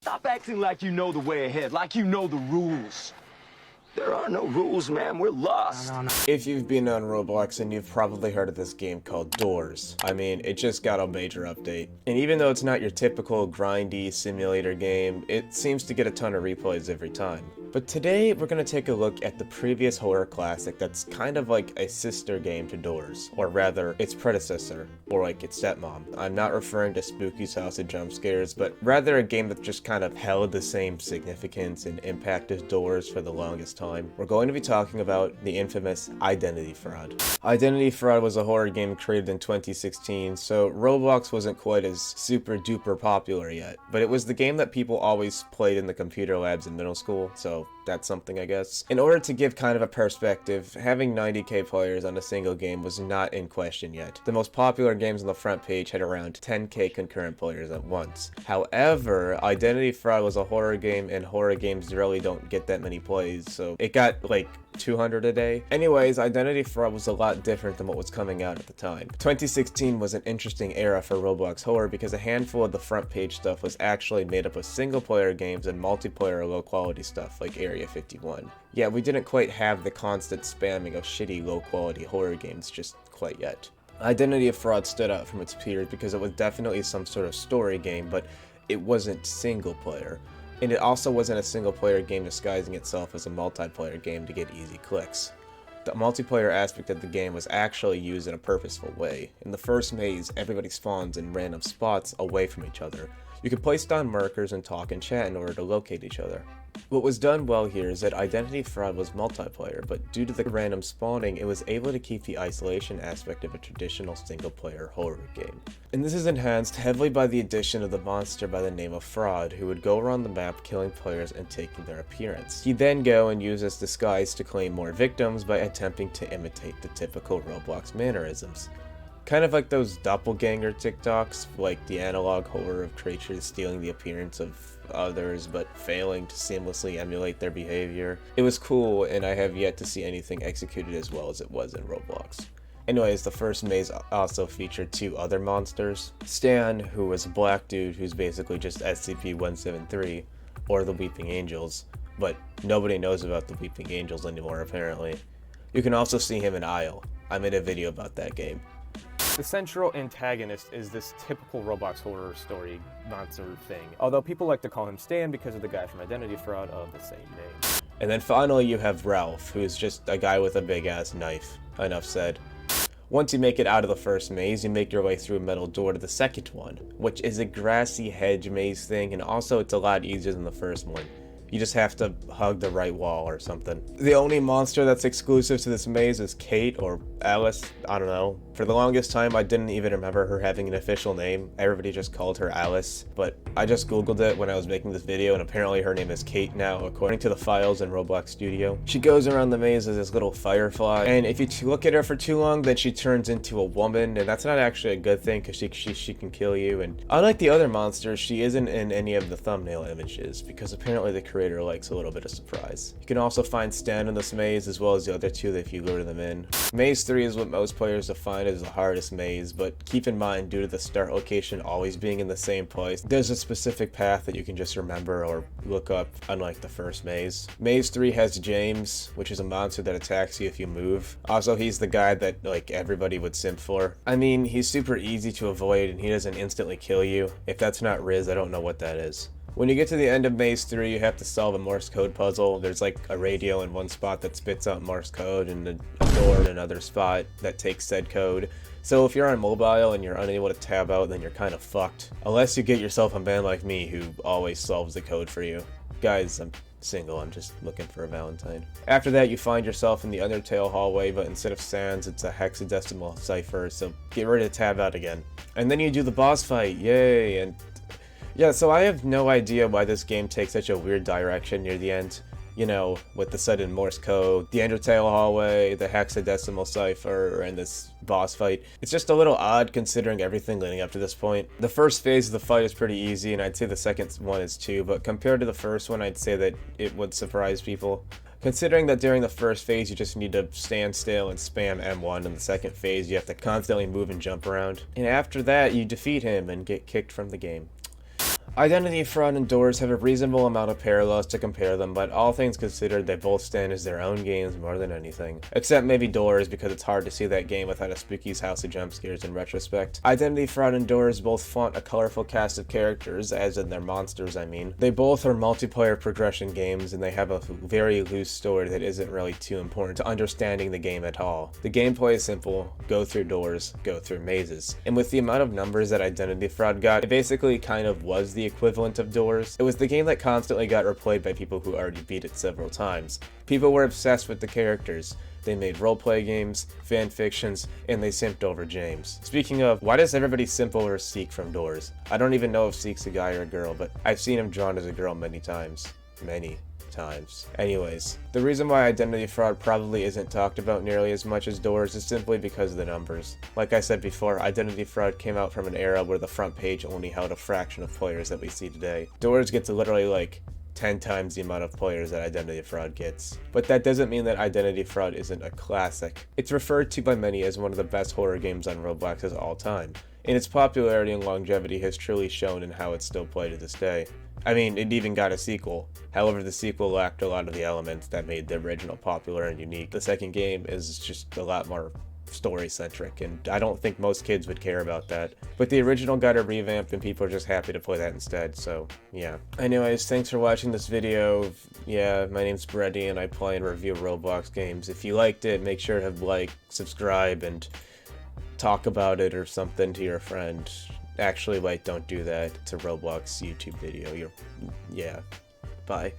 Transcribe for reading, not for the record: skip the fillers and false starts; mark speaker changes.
Speaker 1: Stop acting like you know the way ahead, like you know the rules. There are no rules, man. We're lost.
Speaker 2: If you've been on Roblox, then you've probably heard of this game called Doors. I mean, it just got a major update. And even though it's not your typical grindy simulator game, it seems to get a ton of replays every time. But today, we're going to take a look at the previous horror classic that's kind of like a sister game to Doors, or rather, its predecessor, or like its stepmom. I'm not referring to Spooky's House of Jump Scares, but rather a game that just kind of held the same significance and impact as Doors for the longest time. We're going to be talking about the infamous Identity Fraud. Identity Fraud was a horror game created in 2016, so Roblox wasn't quite as super duper popular yet, but it was the game that people always played in the computer labs in middle school, so that's something, I guess. In order to give kind of a perspective, having 90k players on a single game was not in question yet. The most popular games on the front page had around 10k concurrent players at once. However, Identity Fraud was a horror game, and horror games really don't get that many plays, so it got like 200 a day. Anyways, Identity Fraud was a lot different than what was coming out at the time. 2016 was an interesting era for Roblox horror because a handful of the front page stuff was actually made up of single player games and multiplayer low quality stuff like Area 51. Yeah, we didn't quite have the constant spamming of shitty low quality horror games just quite yet. Identity Fraud stood out from its peers because it was definitely some sort of story game, but it wasn't single player. And it also wasn't a single player game disguising itself as a multiplayer game to get easy clicks. The multiplayer aspect of the game was actually used in a purposeful way. In the first maze, everybody spawns in random spots away from each other. You can place down markers and talk and chat in order to locate each other. What was done well here is that Identity Fraud was multiplayer, but due to the random spawning, it was able to keep the isolation aspect of a traditional single-player horror game. And this is enhanced heavily by the addition of the monster by the name of Fraud, who would go around the map killing players and taking their appearance. He'd then go and use his disguise to claim more victims by attempting to imitate the typical Roblox mannerisms. Kind of like those doppelganger TikToks, like the analog horror of creatures stealing the appearance of others but failing to seamlessly emulate their behavior. It was cool, and I have yet to see anything executed as well as it was in Roblox. Anyways, the first maze also featured two other monsters. Stan, who was a black dude who's basically just SCP-173, or the Weeping Angels, but nobody knows about the Weeping Angels anymore apparently. You can also see him in Isle. I made a video about that game.
Speaker 3: The central antagonist is this typical Roblox horror story monster thing, although people like to call him Stan because of the guy from Identity Fraud of the same name.
Speaker 2: And then finally you have Ralph, who is just a guy with a big ass knife. Enough said. Once you make it out of the first maze, you make your way through a metal door to the second one, which is a grassy hedge maze thing, and also it's a lot easier than the first one. You just have to hug the right wall or something. The only monster that's exclusive to this maze is Kate or Alice, I don't know. For the longest time, I didn't even remember her having an official name. Everybody just called her Alice, but I just googled it when I was making this video, and apparently her name is Kate now, according to the files in Roblox Studio. She goes around the maze as this little firefly, and if you look at her for too long, then she turns into a woman, and that's not actually a good thing because she can kill you. And unlike the other monsters, she isn't in any of the thumbnail images because apparently the creator likes a little bit of surprise. You can also find Stan in this maze as well as the other two if you lure them in. Maze 3 is what most players define as the hardest maze, but keep in mind, due to the start location always being in the same place, there's a specific path that you can just remember or look up, unlike the first maze. Maze 3 has James, which is a monster that attacks you if you move. Also, he's the guy that like everybody would simp for. I mean, he's super easy to avoid and he doesn't instantly kill you. If that's not Riz, I don't know what that is. When you get to the end of Maze 3, you have to solve a Morse code puzzle. There's like a radio in one spot that spits out Morse code and a door in another spot that takes said code. So if you're on mobile and you're unable to tab out, then you're kind of fucked. Unless you get yourself a man like me who always solves the code for you. Guys, I'm single, I'm just looking for a Valentine. After that, you find yourself in the Undertale hallway, but instead of sans, it's a hexadecimal cipher, so get ready to tab out again. And then you do the boss fight, yay! And yeah, so I have no idea why this game takes such a weird direction near the end. You know, with the sudden Morse code, the Undertale hallway, the hexadecimal cipher, and this boss fight. It's just a little odd considering everything leading up to this point. The first phase of the fight is pretty easy, and I'd say the second one is too, but compared to the first one, I'd say that it would surprise people. Considering that during the first phase you just need to stand still and spam M1, and the second phase you have to constantly move and jump around. And after that you defeat him and get kicked from the game. Identity Fraud and Doors have a reasonable amount of parallels to compare them, but all things considered, they both stand as their own games more than anything. Except maybe Doors, because it's hard to see that game without a spooky's house of jump scares in retrospect. Identity Fraud and Doors both flaunt a colorful cast of characters, as in their monsters, I mean. They both are multiplayer progression games, and they have a very loose story that isn't really too important to understanding the game at all. The gameplay is simple: go through doors, go through mazes. And with the amount of numbers that Identity Fraud got, it basically kind of was the equivalent of Doors. It was the game that constantly got replayed by people who already beat it several times. People were obsessed with the characters. They made roleplay games, fan fictions, and they simped over James. Speaking of, why does everybody simp over Seek from Doors? I don't even know if Seek's a guy or a girl, but I've seen him drawn as a girl many times. Many times. Anyways, the reason why Identity Fraud probably isn't talked about nearly as much as Doors is simply because of the numbers. Like I said before, Identity Fraud came out from an era where the front page only held a fraction of players that we see today. Doors gets literally like 10 times the amount of players that Identity Fraud gets. But that doesn't mean that Identity Fraud isn't a classic. It's referred to by many as one of the best horror games on Roblox of all time, and its popularity and longevity has truly shown in how it's still played to this day. I mean, it even got a sequel. However, the sequel lacked a lot of the elements that made the original popular and unique. The second game is just a lot more story-centric, and I don't think most kids would care about that. But the original got a revamp, and people are just happy to play that instead, so yeah. Anyways, thanks for watching this video. Yeah, my name's Brady, and I play and review Roblox games. If you liked it, make sure to like, subscribe, and talk about it or something to your friend. Actually, don't do that. It's a Roblox YouTube video. Yeah. Bye.